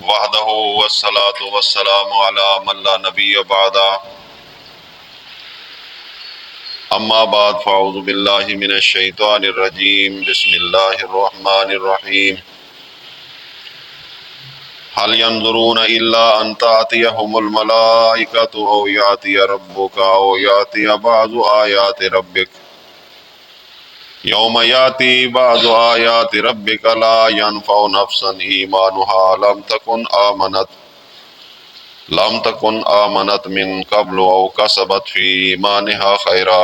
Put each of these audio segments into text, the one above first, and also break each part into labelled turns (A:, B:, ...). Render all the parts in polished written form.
A: وحدہ والصلاة والسلام علی من لا نبی بعدہ اما بعد فاعوذ باللہ من الشیطان الرجیم بسم اللہ الرحمن الرحیم هل ينظرون الا ان تأتيهم الملائکۃ او یأتی ربک او یأتی بعض آیات ربک یوم یاتی بعض آیات ربک لا ينفع نفسا ایمانها لم تکن آمنت من قبل او کسبت فی ایمانها خیرا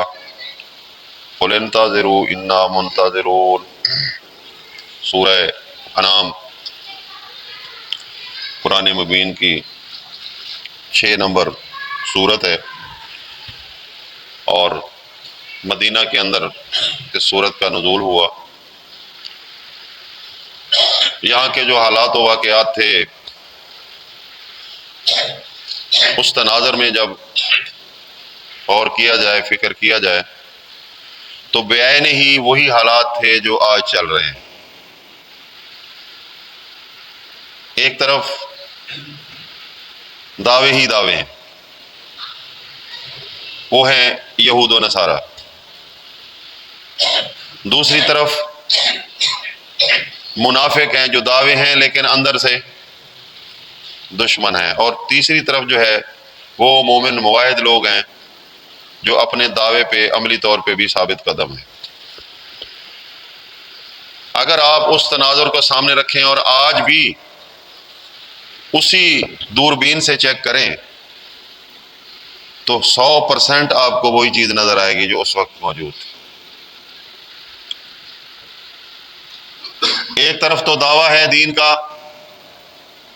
A: قل انتظروا انا منتظرون۔ سورہ انعام قرآن مبین کی 6 نمبر سورت ہے، اور مدینہ کے اندر اس سورت کا نزول ہوا۔ یہاں کے جو حالات و واقعات تھے، اس تناظر میں جب غور کیا جائے، فکر کیا جائے، تو بعین ہی وہی حالات تھے جو آج چل رہے ہیں۔ ایک طرف دعوے ہی دعوے ہیں، وہ ہیں یہود و نصارہ۔ دوسری طرف منافق ہیں جو دعوے ہیں لیکن اندر سے دشمن ہیں، اور تیسری طرف جو ہے وہ مومن موحد لوگ ہیں جو اپنے دعوے پہ عملی طور پہ بھی ثابت قدم ہیں۔ اگر آپ اس تناظر کو سامنے رکھیں اور آج بھی اسی دوربین سے چیک کریں تو 100% آپ کو وہی چیز نظر آئے گی جو اس وقت موجود تھی۔ ایک طرف تو دعویٰ ہے دین کا،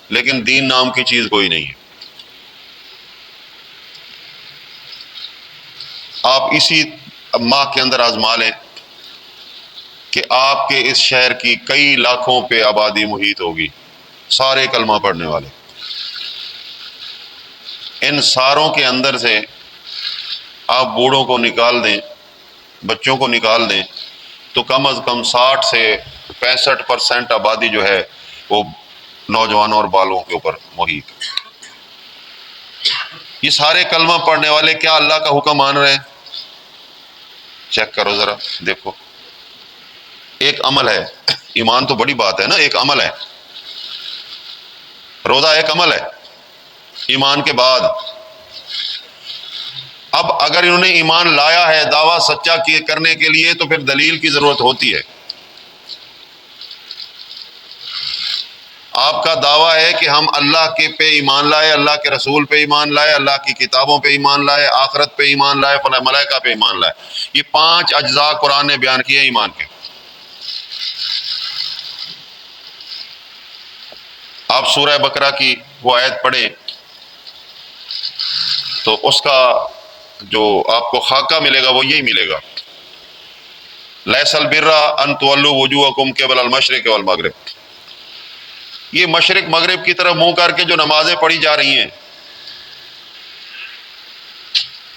A: لیکن دین نام کی چیز کوئی نہیں ہے۔ آپ اسی ماہ کے اندر آزما لیں کہ آپ کے اس شہر کی کئی لاکھوں پہ آبادی محیط ہوگی، سارے کلمہ پڑھنے والے۔ ان ساروں کے اندر سے آپ بوڑھوں کو نکال دیں، بچوں کو نکال دیں، تو کم از کم 60 سے 65% آبادی جو ہے وہ نوجوانوں اور بالوں کے اوپر محیط۔ یہ سارے کلمہ پڑھنے والے کیا اللہ کا حکم مان رہے ہیں؟ چیک کرو ذرا، دیکھو۔ ایک عمل ہے، ایمان تو بڑی بات ہے نا، ایک عمل ہے۔ روزہ ایک عمل ہے ایمان کے بعد۔ اب اگر انہوں نے ایمان لایا ہے دعویٰ سچا کرنے کے لیے، تو پھر دلیل کی ضرورت ہوتی ہے۔ آپ کا دعویٰ ہے کہ ہم اللہ کے پہ ایمان لائے، اللہ کے رسول پہ ایمان لائے، اللہ کی کتابوں پہ ایمان لائے، آخرت پہ ایمان لائے، ملائکہ پہ ایمان لائے۔ یہ 5 اجزاء قرآن نے بیان کیے ایمان کے۔ آپ سورہ بقرہ کی وہ آیت پڑھیں تو اس کا جو آپ کو خاکہ ملے گا وہ یہی ملے گا۔ لیس البر ان تولوا وجوہکم قبل المشرق والمغرب۔ یہ مشرق مغرب کی طرف منہ کر کے جو نمازیں پڑھی جا رہی ہیں،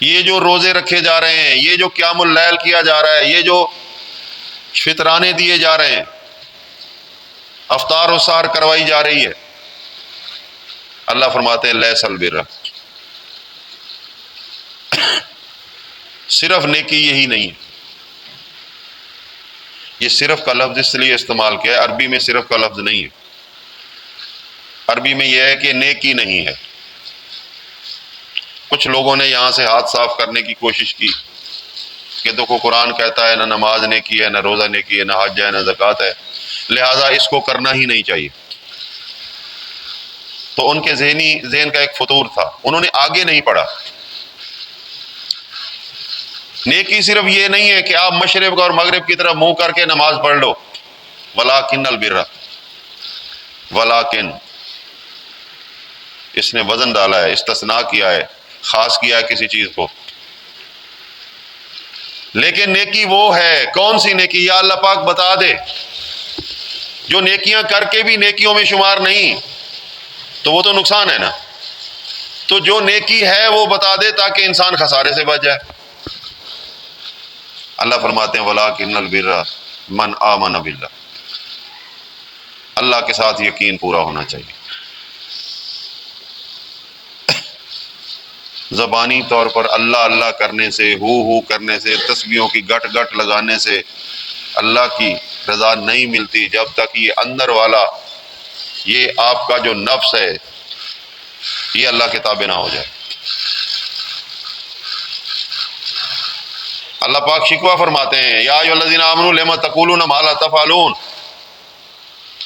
A: یہ جو روزے رکھے جا رہے ہیں، یہ جو قیام اللیل کیا جا رہا ہے، یہ جو فطرانے دیے جا رہے ہیں، افطار و سحر کروائی جا رہی ہے، اللہ فرماتے ہیں لیس البر، صرف نیکی یہی نہیں ہے۔ یہ صرف کا لفظ اس لیے استعمال کیا ہے، عربی میں صرف کا لفظ نہیں ہے۔ عربی میں یہ ہے کہ نیکی نہیں ہے۔ کچھ لوگوں نے یہاں سے ہاتھ صاف کرنے کی کوشش کی کہ دیکھو قرآن کہتا ہے نہ نماز نیکی ہے، نہ روزہ نیکی ہے، نہ حج ہے، نہ زکوٰۃ ہے، لہٰذا اس کو کرنا ہی نہیں چاہیے۔ تو ان کے ذہن کا ایک فطور تھا، انہوں نے آگے نہیں پڑھا۔ نیکی صرف یہ نہیں ہے کہ آپ مشرق اور مغرب کی طرف منہ کر کے نماز پڑھ لو، ولیکن البر، ولیکن اس نے وزن ڈالا ہے، استثناء کیا ہے، خاص کیا ہے کسی چیز کو۔ لیکن نیکی وہ ہے، کون سی نیکی؟ یا اللہ پاک بتا دے۔ جو نیکیاں کر کے بھی نیکیوں میں شمار نہیں تو وہ تو نقصان ہے نا۔ تو جو نیکی ہے وہ بتا دے تاکہ انسان خسارے سے بچ جائے۔ اللہ فرماتے ہیں ولیکن البر من آمن باللہ، اللہ کے ساتھ یقین پورا ہونا چاہیے۔ زبانی طور پر اللہ اللہ کرنے سے، ہو کرنے سے، تسبیحوں کی گٹ گٹ لگانے سے اللہ کی رضا نہیں ملتی جب تک یہ اندر والا، یہ آپ کا جو نفس ہے، یہ اللہ کے تابع نہ ہو جائے۔ اللہ پاک شکوہ فرماتے ہیں، یا ایھا الذین آمنوا لم تقولون ما لا تفعلون،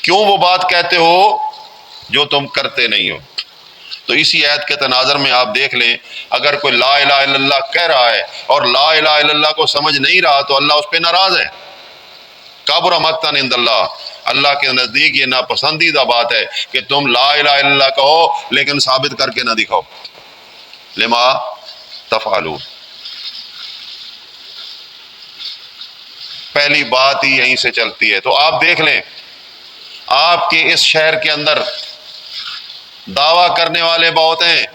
A: کیوں وہ بات کہتے ہو جو تم کرتے نہیں ہو۔ تو اسی آیت کے تناظر میں آپ دیکھ لیں، اگر کوئی لا الہ الا اللہ کہہ رہا ہے اور لا الہ الا اللہ کو سمجھ نہیں رہا تو اللہ اس پہ ناراض ہے۔ کبر مقتا عند اللہ، اللہ کے نزدیک یہ ناپسندیدہ بات ہے کہ تم لا الہ الا اللہ کہو لیکن ثابت کر کے نہ دکھاؤ۔ لما تفعلون، پہلی بات ہی یہیں سے چلتی ہے۔ تو آپ دیکھ لیں، آپ کے اس شہر کے اندر دعویٰ کرنے والے بہت ہیں،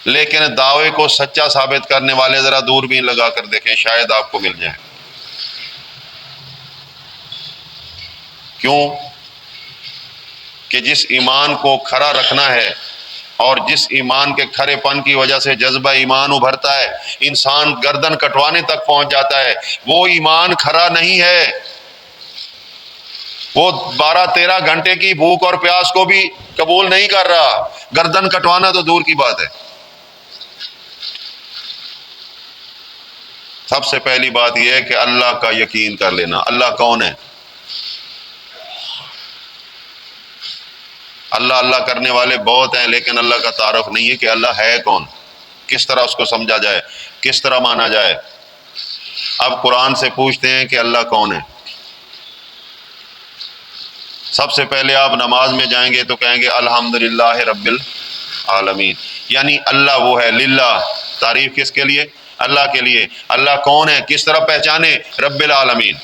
A: لیکن دعوے کو سچا ثابت کرنے والے ذرا دوربین لگا کر دیکھیں، شاید آپ کو مل جائیں۔ کیوں کہ جس ایمان کو کھڑا رکھنا ہے اور جس ایمان کے کھڑے پن کی وجہ سے جذبہ ایمان ابھرتا ہے، انسان گردن کٹوانے تک پہنچ جاتا ہے، وہ ایمان کھڑا نہیں ہے۔ وہ 12-13 گھنٹے کی بھوک اور پیاس کو بھی قبول نہیں کر رہا، گردن کٹوانا تو دور کی بات ہے۔ سب سے پہلی بات یہ ہے کہ اللہ کا یقین کر لینا، اللہ کون ہے۔ اللہ اللہ کرنے والے بہت ہیں، لیکن اللہ کا تعارف نہیں ہے کہ اللہ ہے کون، کس طرح اس کو سمجھا جائے، کس طرح مانا جائے۔ اب قرآن سے پوچھتے ہیں کہ اللہ کون ہے۔ سب سے پہلے آپ نماز میں جائیں گے تو کہیں گے الحمدللہ رب العالمین، یعنی اللہ وہ ہے، للہ تعریف کس کے لیے، اللہ کے لیے۔ اللہ کون ہے، کس طرح پہچانے، رب العالمین،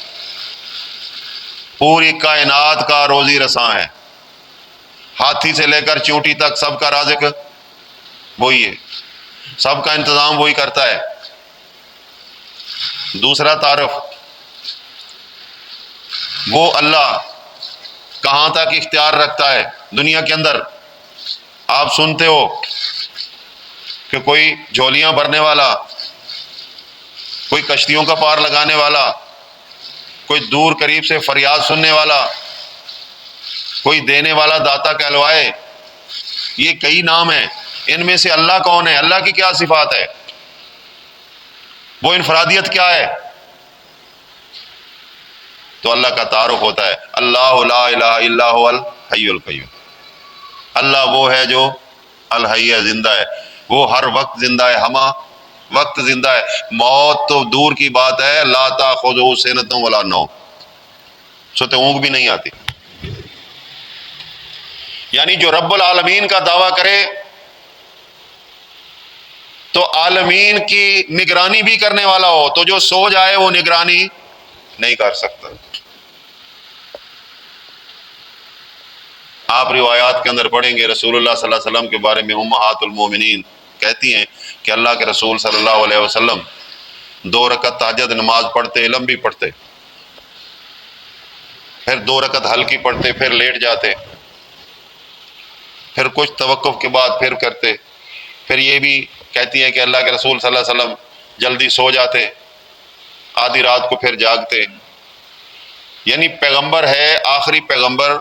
A: پوری کائنات کا روزی رساں ہے، ہاتھی سے لے کر چونٹی تک سب کا رازق وہی ہے، سب کا انتظام وہی کرتا ہے۔ دوسرا تعارف، وہ اللہ کہاں تک اختیار رکھتا ہے دنیا کے اندر۔ آپ سنتے ہو کہ کوئی جھولیاں بھرنے والا، کوئی کشتیوں کا پار لگانے والا، کوئی دور قریب سے فریاد سننے والا، کوئی دینے والا داتا کہلوائے، یہ کئی نام ہیں۔ ان میں سے اللہ کون ہے، اللہ کی کیا صفات ہے، وہ انفرادیت کیا ہے؟ تو اللہ کا تعارف ہوتا ہے، اللہ لا الہ الا هو الحی القیوم، اللہ وہ ہے جو الحی ہے، زندہ ہے، وہ ہر وقت زندہ ہے، ہمہ وقت زندہ ہے، موت تو دور کی بات ہے، لا تاخذہ سنۃ ولا نوم، سوتے اونگ بھی نہیں آتی۔ یعنی جو رب العالمین کا دعویٰ کرے تو عالمین کی نگرانی بھی کرنے والا ہو، تو جو سو جائے وہ نگرانی نہیں کر سکتا۔ آپ روایات کے اندر پڑھیں گے رسول اللہ صلی اللہ علیہ وسلم کے بارے میں، امہات المومنین کہتی ہیں کہ اللہ کے رسول صلی اللہ علیہ وسلم 2 رکعت تہجد نماز پڑھتے، لمبی پڑھتے، پھر 2 رکعت ہلکی پڑھتے، پھر لیٹ جاتے، پھر کچھ توقف کے بعد پھر کرتے، پھر یہ بھی کہتی ہیں کہ اللہ کے رسول صلی اللہ علیہ وسلم جلدی سو جاتے، آدھی رات کو پھر جاگتے۔ یعنی پیغمبر ہے، آخری پیغمبر،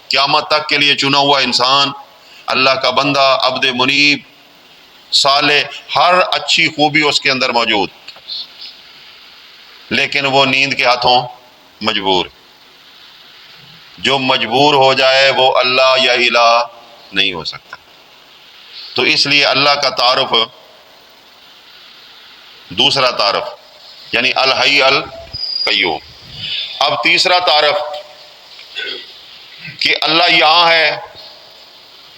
A: قیامت تک کے لیے چنا ہوا انسان، اللہ کا بندہ، عبد منیب، صالح، ہر اچھی خوبی اس کے اندر موجود، لیکن وہ نیند کے ہاتھوں مجبور۔ جو مجبور ہو جائے وہ اللہ یا الہ نہیں ہو سکتا۔ تو اس لیے اللہ کا تعارف، دوسرا تعارف یعنی الحی القیوم۔ اب تیسرا تعارف کہ اللہ یہاں ہے،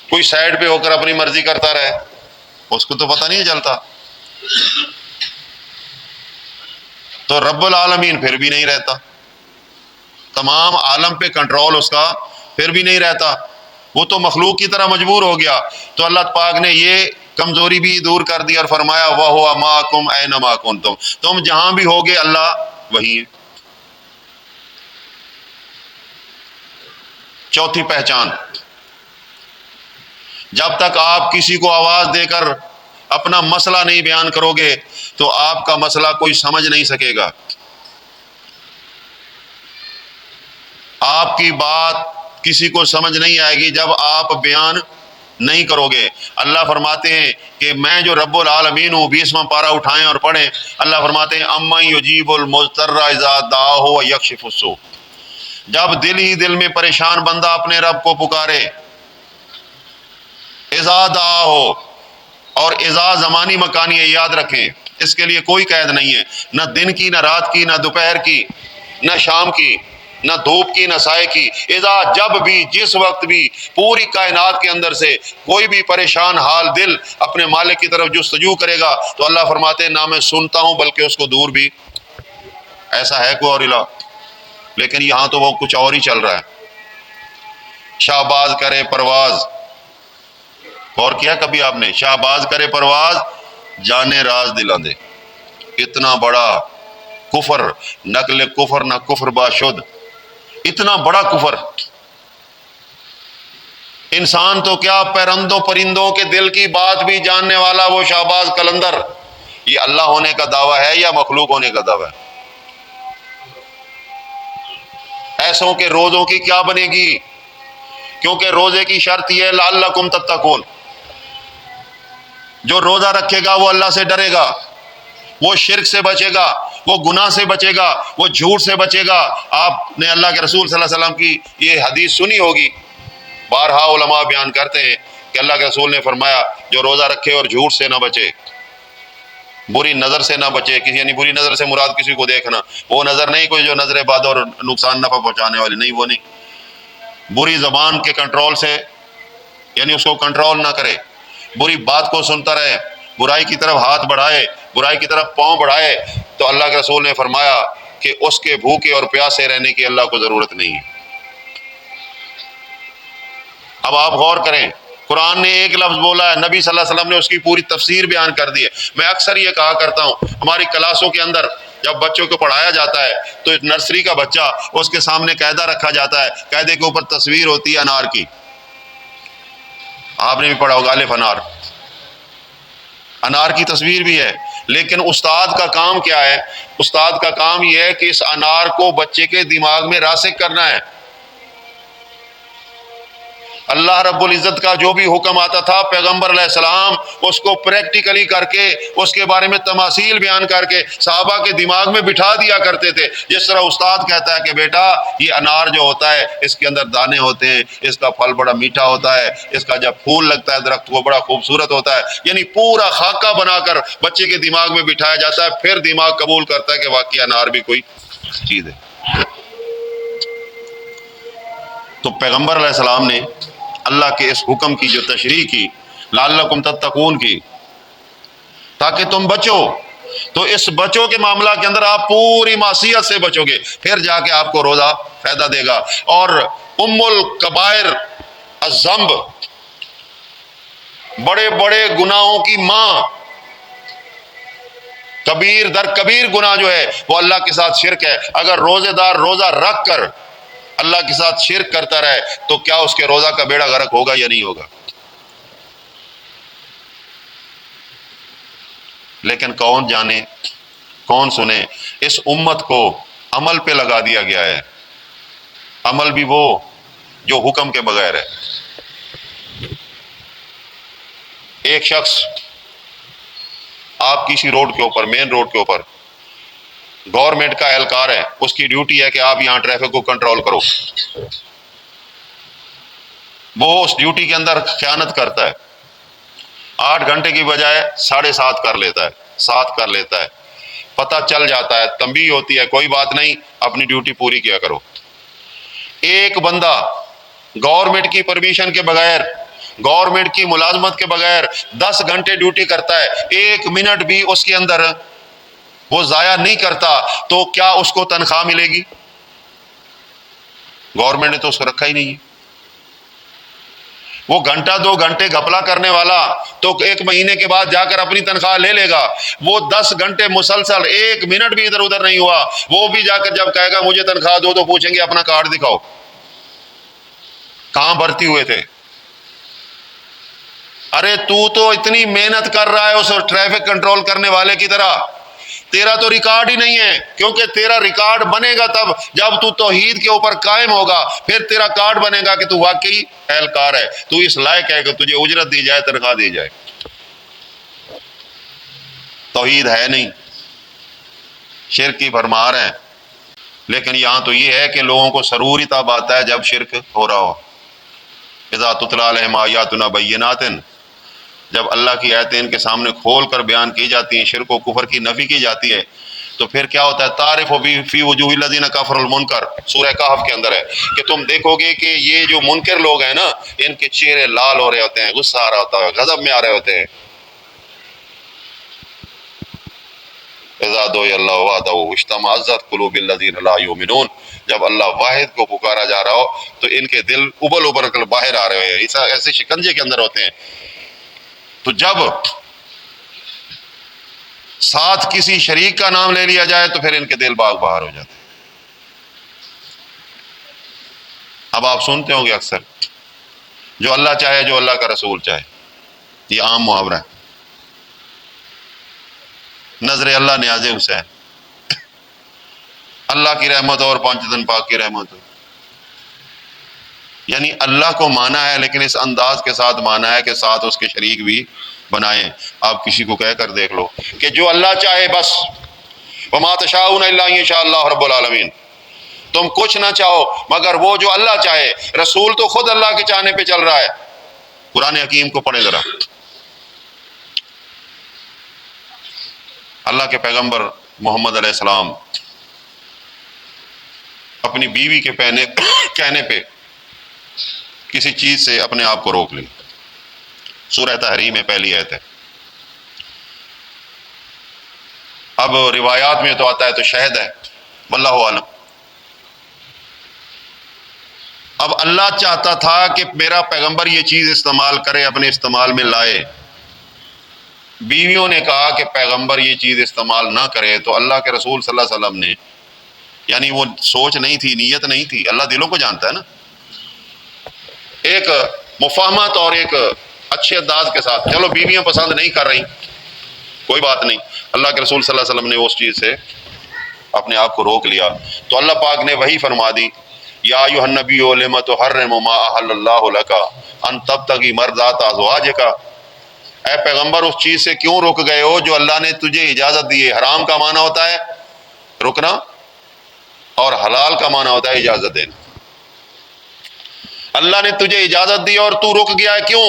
A: کوئی سائڈ پہ ہو کر اپنی مرضی کرتا رہے، اس کو تو پتہ نہیں چلتا۔ تو رب العالمین پھر بھی نہیں رہتا، تمام عالم پہ کنٹرول اس کا پھر بھی نہیں رہتا، وہ تو مخلوق کی طرح مجبور ہو گیا۔ تو اللہ پاک نے یہ کمزوری بھی دور کر دی اور فرمایا وَهُوَ مَعَكُمْ أَيْنَمَا كُنتُمْ، تم جہاں بھی ہوگے اللہ وہی ہے۔ چوتھی پہچان، جب تک آپ کسی کو آواز دے کر اپنا مسئلہ نہیں بیان کرو گے تو آپ کا مسئلہ کوئی سمجھ نہیں سکے گا. آپ کی بات کسی کو سمجھ نہیں آئے گی جب آپ بیان نہیں کرو گے. اللہ فرماتے ہیں کہ میں جو رب العالمین ہوں. 20واں پارہ اٹھائیں اور پڑھیں. اللہ فرماتے ہیں امن یجیب المضطر اذا دعاہ ویکشف السوء. جب دل ہی دل میں پریشان بندہ اپنے رب کو پکارے، اذا دعاہ، اور اذا زمانی مکانی ہے، یاد رکھیں اس کے لیے کوئی قید نہیں ہے، نہ دن کی، نہ رات کی، نہ دوپہر کی، نہ شام کی، نہ دھوپ کی، نہ سائے کی. اذا جب بھی، جس وقت بھی پوری کائنات کے اندر سے کوئی بھی پریشان حال دل اپنے مالک کی طرف جستجو کرے گا تو اللہ فرماتے ہیں نہ میں سنتا ہوں بلکہ اس کو دور بھی. ایسا ہے کوئی اور الہ؟ لیکن یہاں تو وہ کچھ اور ہی چل رہا ہے. شہباز کرے پرواز، غور کیا کبھی آپ نے؟ شہباز کرے پرواز جانے راز دلا دے. اتنا بڑا کفر، نقل کفر نہ کفر باشد، اتنا بڑا کفر. انسان تو کیا، پرندوں پرندوں کے دل کی بات بھی جاننے والا وہ شہباز قلندر، یہ اللہ ہونے کا دعویٰ ہے یا مخلوق ہونے کا دعویٰ ہے؟ ایسوں کے روزوں کی کیا بنے گی؟ کیونکہ روزے کی شرط یہ ہے لعلکم تتقون. جو روزہ رکھے گا وہ اللہ سے ڈرے گا، وہ شرک سے بچے گا، وہ گناہ سے بچے گا، وہ جھوٹ سے بچے گا. آپ نے اللہ کے رسول صلی اللہ علیہ وسلم کی یہ حدیث سنی ہوگی، بارہا علماء بیان کرتے ہیں کہ اللہ کے رسول نے فرمایا جو روزہ رکھے اور جھوٹ سے نہ بچے، بری نظر سے نہ بچے. کسی یعنی بری نظر سے مراد کسی کو دیکھنا، وہ نظر نہیں کوئی جو نظر بد اور نقصان نفع پہنچانے والی نہیں، وہ نہیں. بری زبان کے کنٹرول سے، یعنی اس کو کنٹرول نہ کرے، بری بات کو سنتا رہے، برائی کی طرف ہاتھ بڑھائے، برائی کی طرف پاؤں بڑھائے، تو اللہ کے رسول نے فرمایا کہ اس کے بھوکے اور پیاسے رہنے کی اللہ کو ضرورت نہیں ہے. اب آپ غور کریں، قرآن نے ایک لفظ بولا ہے، نبی صلی اللہ علیہ وسلم نے اس کی پوری تفسیر بیان کر دی ہے. میں اکثر یہ کہا کرتا ہوں ہماری کلاسوں کے اندر جب بچوں کو پڑھایا جاتا ہے تو نرسری کا بچہ، اس کے سامنے قاعدہ رکھا جاتا ہے، قاعدے کے اوپر تصویر ہوتی ہے انار کی. آپ نے بھی پڑھا ہوگا الف انار، انار کی تصویر بھی ہے. لیکن استاد کا کام کیا ہے؟ استاد کا کام یہ ہے کہ اس انار کو بچے کے دماغ میں راسخ کرنا ہے. اللہ رب العزت کا جو بھی حکم آتا تھا پیغمبر علیہ السلام اس کو پریکٹیکلی کر کے، اس کے بارے میں تماثیل بیان کر کے صحابہ کے دماغ میں بٹھا دیا کرتے تھے. جس طرح استاد کہتا ہے کہ بیٹا یہ انار جو ہوتا ہے اس کے اندر دانے ہوتے ہیں، اس کا پھل بڑا میٹھا ہوتا ہے، اس کا جب پھول لگتا ہے درخت وہ بڑا خوبصورت ہوتا ہے. یعنی پورا خاکہ بنا کر بچے کے دماغ میں بٹھایا جاتا ہے، پھر دماغ قبول کرتا ہے کہ واقعی انار بھی کوئی چیز ہے. تو پیغمبر علیہ السلام نے اللہ کے اس حکم کی جو تشریح کی، لعلکم تتقون کی، تاکہ تم بچو. تو اس بچو کے معاملہ کے اندر آپ پوری معصیت سے بچو گے، پھر جا کے آپ کو روزہ فائدہ دے گا. اور ام الکبائر الذنب، بڑے بڑے گناہوں کی ماں، کبیر در کبیر گناہ جو ہے وہ اللہ کے ساتھ شرک ہے. اگر روزے دار روزہ رکھ کر اللہ کے ساتھ شرک کرتا رہے تو کیا اس کے روزہ کا بیڑا غرق ہوگا یا نہیں ہوگا؟ لیکن کون جانے، کون سنے؟ اس امت کو عمل پہ لگا دیا گیا ہے. عمل بھی وہ جو حکم کے بغیر ہے. ایک شخص آپ کسی روڈ کے اوپر، مین روڈ کے اوپر، گورنمنٹ کا اہلکار ہے، اس کی ڈیوٹی ہے کہ آپ یہاں ٹریفک کو کنٹرول کرو. وہ اس ڈیوٹی کے اندر خیانت کرتا ہے، 8 گھنٹے کی بجائے 7.5 کر لیتا ہے، 7 کر لیتا ہے. پتہ چل جاتا ہے، تنبیہ ہوتی ہے، کوئی بات نہیں، اپنی ڈیوٹی پوری کیا کرو. ایک بندہ گورنمنٹ کی پرمیشن کے بغیر، گورنمنٹ کی ملازمت کے بغیر 10 گھنٹے ڈیوٹی کرتا ہے، 1 منٹ بھی اس کے اندر وہ ضائع نہیں کرتا، تو کیا اس کو تنخواہ ملے گی؟ گورنمنٹ نے تو اس کو رکھا ہی نہیں ہے. وہ گھنٹہ 2 گھنٹے گھپلا کرنے والا تو 1 مہینے کے بعد جا کر اپنی تنخواہ لے لے گا. وہ 10 گھنٹے مسلسل 1 منٹ بھی ادھر ادھر نہیں ہوا، وہ بھی جا کر جب کہے گا مجھے تنخواہ دو تو پوچھیں گے اپنا کارڈ دکھاؤ، کہاں بھرتی ہوئے تھے. ارے تو اتنی محنت کر رہا ہے اس ٹریفک کنٹرول کرنے والے کی طرح، تیرا تو ریکارڈ ہی نہیں ہے، کیونکہ تیرا ریکارڈ بنے گا تب جب تو توحید کے اوپر قائم ہوگا، پھر تیرا کارڈ بنے گا کہ تو واقعی اہلکار ہے، تو اس لائق ہے کہ تجھے اجرت دی جائے، تنخواہ دی جائے۔ توحید ہے نہیں، شرک کی بھرمار ہے۔ لیکن یہاں تو یہ ہے کہ لوگوں کو سرور ہی تب آتا ہے جب شرک ہو رہا ہو۔ اذا تتلی علیہم آیاتنا بینات، جب اللہ کی آیتیں ان کے سامنے کھول کر بیان کی جاتی ہیں، شرک و کفر کی نفی کی جاتی ہے، تو پھر کیا ہوتا ہے؟ تعرف فی وجوہ الذین کفروا المنکر، سورہ کہف کے اندر ہے کہ تم دیکھو گے کہ یہ جو منکر لوگ ہیں نا، ان کے چہرے لال ہو رہے ہوتے ہیں، غصہ آ رہا ہوتا ہے، غضب میں آ رہے ہوتے ہیں۔ اذا دعی اللہ وحدہ اشمئزت قلوب الذین لا یؤمنون، جب اللہ واحد کو پکارا جا رہا ہو تو ان کے دل ابل کر باہر آ رہے ہیں، ایسے شکنجے کے اندر ہوتے ہیں۔ تو جب ساتھ کسی شریک کا نام لے لیا جائے تو پھر ان کے دل باغ باہر ہو جاتے ہیں۔ اب آپ سنتے ہوں گے اکثر، جو اللہ چاہے، جو اللہ کا رسول چاہے، یہ عام محاورہ ہے۔ نظر اللہ نیاز حسین، اللہ کی رحمت اور پانچ پاک کی رحمت ہو، یعنی اللہ کو مانا ہے لیکن اس انداز کے ساتھ مانا ہے کہ ساتھ اس کے شریک بھی بنائیں۔ آپ کسی کو کہہ کر دیکھ لو کہ جو اللہ چاہے بس، وما تشاؤون الا ان یشاء اللہ رب العالمین، تم کچھ نہ چاہو مگر وہ جو اللہ چاہے۔ رسول تو خود اللہ کے چاہنے پہ چل رہا ہے۔ قرآن حکیم کو پڑھیں ذرا، اللہ کے پیغمبر محمد علیہ السلام اپنی بیوی کے کہنے پہ کسی چیز سے اپنے آپ کو روک لی۔ سورہ تحریم میں پہلی آیت ہے۔ اب روایات میں تو آتا ہے تو شہد ہے، واللہ عالم۔ اب اللہ چاہتا تھا کہ میرا پیغمبر یہ چیز استعمال کرے، اپنے استعمال میں لائے۔ بیویوں نے کہا کہ پیغمبر یہ چیز استعمال نہ کرے، تو اللہ کے رسول صلی اللہ علیہ وسلم نے، یعنی وہ سوچ نہیں تھی، نیت نہیں تھی، اللہ دلوں کو جانتا ہے نا، ایک مفاہمت اور ایک اچھے انداز کے ساتھ، چلو بیویاں پسند نہیں کر رہی، کوئی بات نہیں، اللہ کے رسول صلی اللہ علیہ وسلم نے اس چیز سے اپنے آپ کو روک لیا۔ تو اللہ پاک نے وہی فرما دی، یا ایھا النبی لم تحرم ما احل اللہ لک ان تبتغی مرضات ازواجک، اے پیغمبر اس چیز سے کیوں رک گئے ہو جو اللہ نے تجھے اجازت دی ہے۔ حرام کا معنی ہوتا ہے رکنا، اور حلال کا معنی ہوتا ہے اجازت دینا۔ اللہ نے تجھے اجازت دی اور تو رک گیا ہے، کیوں؟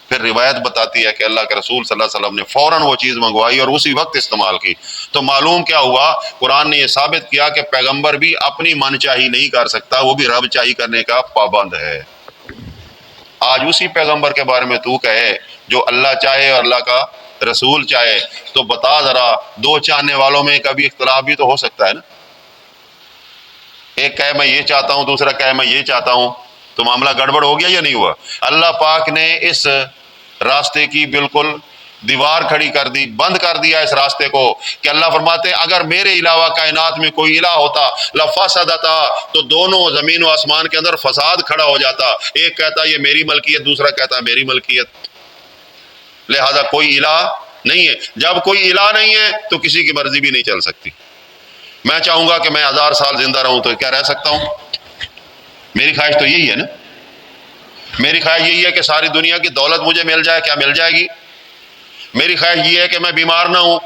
A: پھر روایت بتاتی ہے کہ اللہ کے رسول صلی اللہ علیہ وسلم نے فوراً وہ چیز منگوائی اور اسی وقت استعمال کی۔ تو معلوم کیا ہوا؟ قرآن نے یہ ثابت کیا کہ پیغمبر بھی اپنی من چاہی نہیں کر سکتا، وہ بھی رب چاہی کرنے کا پابند ہے۔ آج اسی پیغمبر کے بارے میں تو کہے جو اللہ چاہے اور اللہ کا رسول چاہے، تو بتا ذرا، دو چاہنے والوں میں کبھی اختلاف بھی تو ہو سکتا ہے نا، ایک کہے میں یہ چاہتا ہوں، دوسرا کہے میں یہ چاہتا ہوں، تو معاملہ گڑبڑ ہو گیا یا نہیں ہوا؟ اللہ پاک نے اس راستے کی بالکل دیوار کھڑی کر دی، بند کر دیا اس راستے کو، کہ اللہ فرماتے ہیں اگر میرے علاوہ کائنات میں کوئی الہ ہوتا لفسدتا، تو دونوں زمین و آسمان کے اندر فساد کھڑا ہو جاتا، ایک کہتا یہ میری ملکیت، دوسرا کہتا میری ملکیت۔ لہذا کوئی الہ نہیں ہے، جب کوئی الہ نہیں ہے تو کسی کی مرضی بھی نہیں چل سکتی۔ میں چاہوں گا کہ میں 1000 سال زندہ رہوں تو کیا رہ سکتا ہوں؟ میری خواہش تو یہی ہے نا، میری خواہش یہی ہے کہ ساری دنیا کی دولت مجھے مل جائے، کیا مل جائے گی؟ میری خواہش یہ ہے کہ میں بیمار نہ ہوں،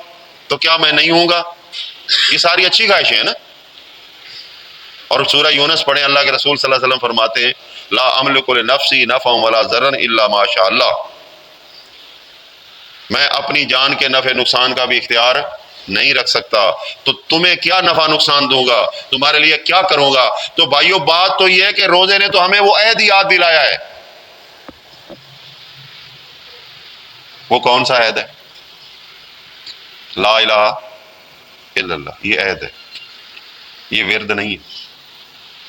A: تو کیا میں نہیں ہوں گا؟ یہ ساری اچھی خواہشیں ہیں نا۔ اور سورہ یونس پڑھیں، اللہ کے رسول صلی اللہ علیہ وسلم فرماتے ہیں لا املک لنفسی نفعا ولا ضرا الا ما شاء اللہ، میں اپنی جان کے نفع نقصان کا بھی اختیار نہیں رکھ سکتا، تو تمہیں کیا نفع نقصان دوں گا، تمہارے لیے کیا کروں گا؟ تو بھائیو بات تو یہ ہے کہ روزے نے تو ہمیں وہ عہد یاد دلایا ہے۔ وہ کون سا عہد ہے؟ لا الہ الا اللہ، یہ عہد ہے، یہ ورد نہیں ہے۔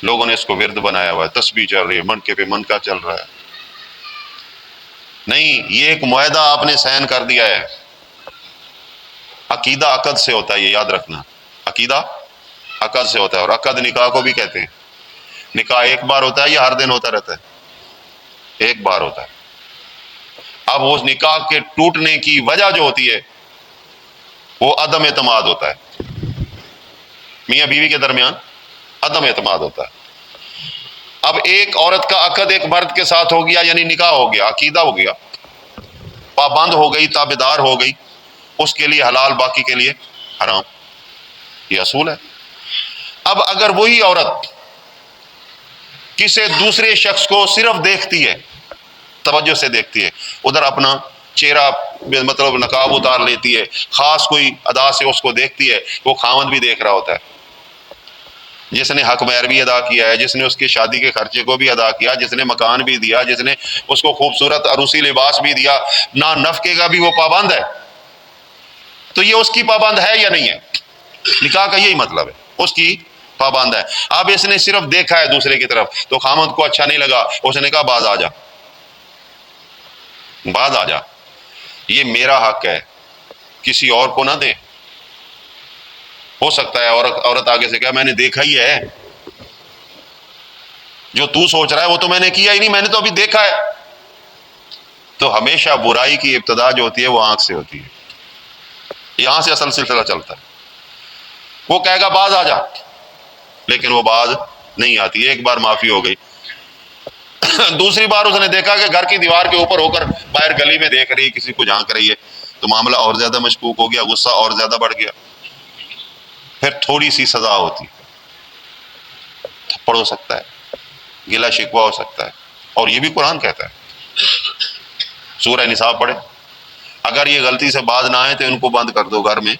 A: لوگوں نے اس کو ورد بنایا ہوا ہے، تسبیح چل رہی ہے، منکے پہ منکا چل رہا ہے، نہیں، یہ ایک معاہدہ آپ نے سائن کر دیا ہے۔ عقیدہ عقد سے ہوتا ہے، یہ یاد رکھنا، عقیدہ عقد سے ہوتا ہے، اور عقد نکاح کو بھی کہتے ہیں۔ نکاح ایک بار ہوتا ہے یا ہر دن ہوتا رہتا ہے؟ ایک بار ہوتا ہے۔ اب اس نکاح کے ٹوٹنے کی وجہ جو ہوتی ہے وہ عدم اعتماد ہوتا ہے، میاں بیوی کے درمیان عدم اعتماد ہوتا ہے۔ اب ایک عورت کا عقد ایک مرد کے ساتھ ہو گیا، یعنی نکاح ہو گیا، عقیدہ ہو گیا، پابند ہو گئی، تابعدار ہو گئی، اس کے لیے حلال، باقی کے لیے حرام، یہ اصول ہے۔ اب اگر وہی عورت کسی دوسرے شخص کو صرف دیکھتی ہے، توجہ سے دیکھتی ہے، ادھر اپنا چہرہ مطلب نقاب اتار لیتی ہے، خاص کوئی ادا سے اس کو دیکھتی ہے، وہ خاوند بھی دیکھ رہا ہوتا ہے، جس نے حق مہر بھی ادا کیا ہے، جس نے اس کی شادی کے خرچے کو بھی ادا کیا، جس نے مکان بھی دیا، جس نے اس کو خوبصورت عروسی لباس بھی دیا، نہ نفقے کا بھی وہ پابند ہے، تو یہ اس کی پابند ہے یا نہیں ہے؟ نکاح کا یہی مطلب ہے، اس کی پابند ہے۔ اب اس نے صرف دیکھا ہے دوسرے کی طرف، تو خامد کو اچھا نہیں لگا، اس نے کہا باز آ جا، باز آ جا، یہ میرا حق ہے، کسی اور کو نہ دے۔ ہو سکتا ہے عورت آگے سے کہا میں نے دیکھا ہی ہے، جو تو سوچ رہا ہے وہ تو میں نے کیا ہی نہیں، میں نے تو ابھی دیکھا ہے۔ تو ہمیشہ برائی کی ابتدا جو ہوتی ہے وہ آنکھ سے ہوتی ہے، یہاں سے اصل سلسلہ چلتا ہے۔ وہ کہے گا باز آ جا، لیکن وہ باز نہیں آتی، ایک بار معافی ہو گئی، دوسری بار اس نے دیکھا کہ گھر کی دیوار کے اوپر ہو کر باہر گلی میں دیکھ رہی، کسی کو جھانک رہی ہے، تو معاملہ اور زیادہ مشکوک ہو گیا، غصہ اور زیادہ بڑھ گیا، پھر تھوڑی سی سزا ہوتی، تھپڑ ہو سکتا ہے، گلا شکوہ ہو سکتا ہے، اور یہ بھی قرآن کہتا ہے، سورہ نساء پڑھے، اگر یہ غلطی سے باز نہ آئے تو ان کو بند کر دو گھر میں،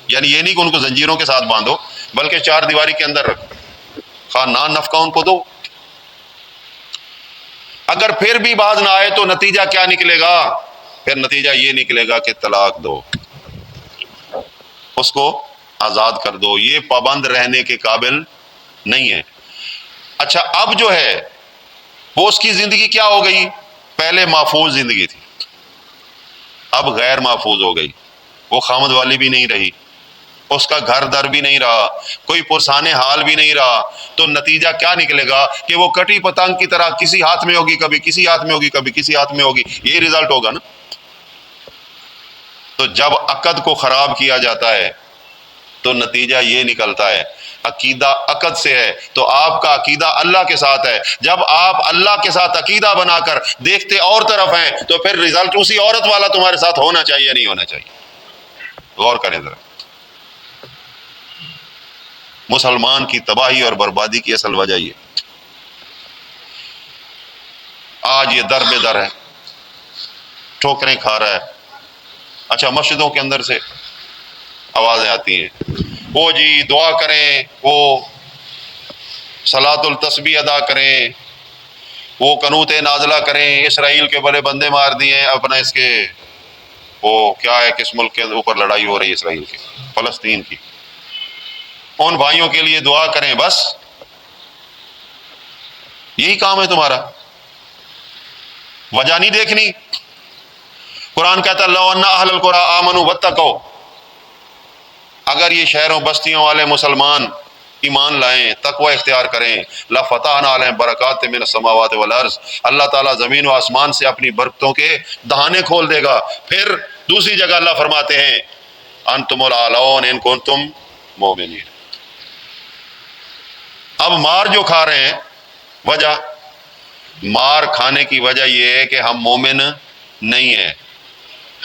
A: یعنی یہ نہیں کہ ان کو زنجیروں کے ساتھ باندھو، بلکہ چار دیواری کے اندر رکھو، خواہ نفقہ ان کو دو۔ اگر پھر بھی باز نہ آئے تو نتیجہ کیا نکلے گا؟ پھر نتیجہ یہ نکلے گا کہ طلاق دو، اس کو آزاد کر دو، یہ پابند رہنے کے قابل نہیں ہے۔ اچھا اب جو ہے وہ اس کی زندگی کیا ہو گئی؟ پہلے محفوظ زندگی تھی، اب غیر محفوظ ہو گئی، وہ خامد والی بھی نہیں رہی، اس کا گھر در بھی نہیں رہا، کوئی پرسان حال بھی نہیں رہا، تو نتیجہ کیا نکلے گا کہ وہ کٹی پتنگ کی طرح کسی ہاتھ میں ہوگی، کبھی کسی ہاتھ میں ہوگی، کبھی کسی ہاتھ میں ہوگی، یہ رزلٹ ہوگا نا۔ تو جب عقد کو خراب کیا جاتا ہے تو نتیجہ یہ نکلتا ہے، عقیدہ عقد سے ہے تو آپ کا عقیدہ اللہ کے ساتھ ہے، جب آپ اللہ کے ساتھ عقیدہ بنا کر دیکھتے اور طرف ہیں تو پھر رزلٹ اسی عورت والا تمہارے ساتھ ہونا چاہیے یا نہیں ہونا چاہیے؟ غور کریں ذرا، مسلمان کی تباہی اور بربادی کی اصل وجہ یہ آج یہ در بے در ہے، ٹھوکریں کھا رہا ہے۔ اچھا مسجدوں کے اندر سے آوازیں آتی ہیں، وہ جی دعا کریں، وہ صلاۃ التسبیح ادا کریں، وہ قنوت نازلہ کریں، اسرائیل کے بڑے بندے مار دیے، اپنا اس کے وہ کیا ہے، کس ملک کے اوپر لڑائی ہو رہی ہے اسرائیل کی، فلسطین کی، ان بھائیوں کے لیے دعا کریں، بس یہی کام ہے تمہارا، وجہ نہیں دیکھنی۔ قرآن کہتا ہے لَوْ أَنَّ أَهْلَ الْقُرَىٰ آمَنُوا وَاتَّقَوْا، اگر یہ شہروں بستیوں والے مسلمان ایمان لائیں، تقوی اختیار کریں، لَفَتَحْنَا عَلَيْهِمْ بَرَكَاتٍ مِّنَ السَّمَاوَاتِ وَالْأَرْضِ، اللہ تعالیٰ زمین و آسمان سے اپنی برکتوں کے دہانے کھول دے گا۔ پھر دوسری جگہ اللہ فرماتے ہیں أَنْتُمُ الْأَعْلَوْنَ إِن كُنتُم مُؤْمِنِينَ۔ اب مار جو کھا رہے ہیں، وجہ مار کھانے کی وجہ یہ ہے کہ ہم مومن نہیں ہیں،